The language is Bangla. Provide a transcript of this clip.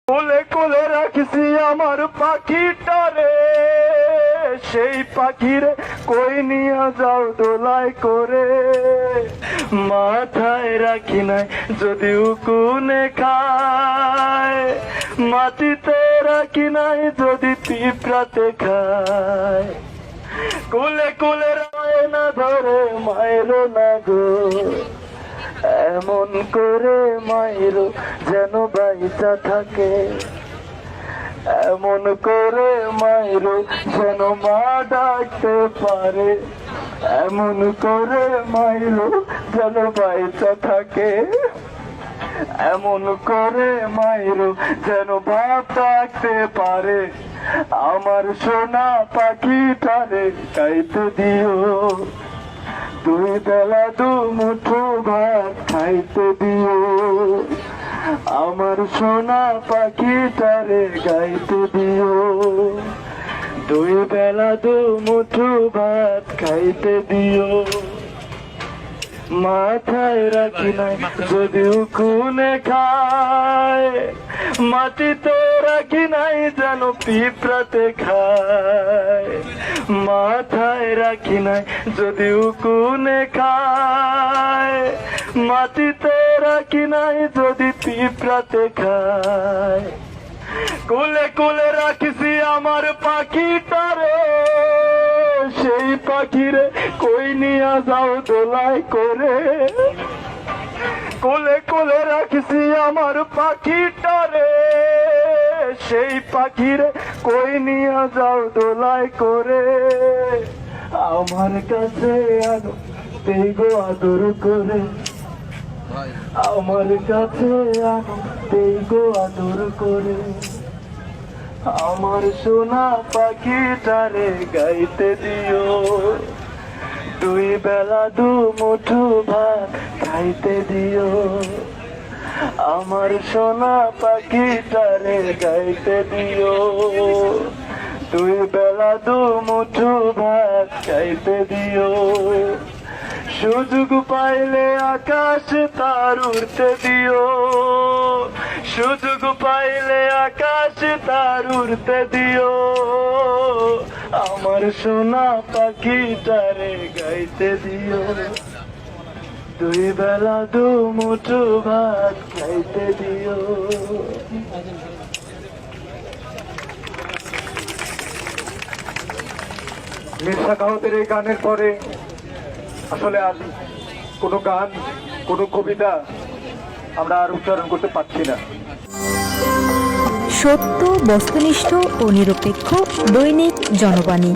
কোলে কোলে রাখছি আমার পাখিটারে, সেই পাখিরে কই নিয়ে যাও দোলায় করে। মাথায় রাখি নাই যদি উকুনে খায়, মাটিতে রাখি নাই যদি পিঁপড়াতে খায়। কোলে কোলে রায় না ধরে মায়ের না গো, এমন করে মায়ের যেন বাইচা থাকে। এমন করে মায়ের যেন মা ডাকতে পারে, এমন করে মায়ের যেন বাইচা থাকে। এমন করে মায়ের যেন বাপ ডাকতে পারে। আমার সোনা পাখিটারে খাইতে দিও, দুই বেলা দু মুঠো ভাত খাইতে দিও। আমার সোনা পাখিটারে গাইতে দিও, দুই বেলা দু মুঠো ভাত খাইতে দিও। মাথায় রাখি নাই যদি উকুনে খায়, মাটিতে রাখি নাই যেন পিঁপড়াতে খায়। মাথায় রাখি নাই যদি উকুনে খায়, মাটিতে রাখি নাই যদি পিঁপড়াতে খায়। কোলে কোলে রাখছি আমার পাখিটারে, সেই পাখিরে কই নিয়ে যাও দোলায় করে। কোলে কোলে রাখছি আমার পাখিটারে, সেই পাখিরে কই নিয়ে যাও দোলায় করে। আমার কাছে আনো দেগো আদর করে, আমার কাছে আনো দেগো আদর করে। আমার সোনা পাখিটারে গাইতে দিও, দুই বেলা দু মুঠো ভাত খাইতে দিও। আমার সোনা পাখিটারে গাইতে দিও, দুই বেলা দু মুঠো ভাত খাইতে দিও। সুযোগ পাইলে আকাশ তার উড়তে দিও, সুযোগ পাইলে আকাশ তার উড়তে দিও। আমার সোনা পাখিটারে গাইতে দিও, দুই বেলা দু মুঠো ভাত খাইতে দিও। মীর সাখাওয়াতের এই গানের পরে আসলে আর কোনো গান, কোনো কবিতা আমরা আর উচ্চারণ করতে পারছি না। সত্য, বস্তুনিষ্ঠ ও নিরপেক্ষ দৈনিক জনবাণী।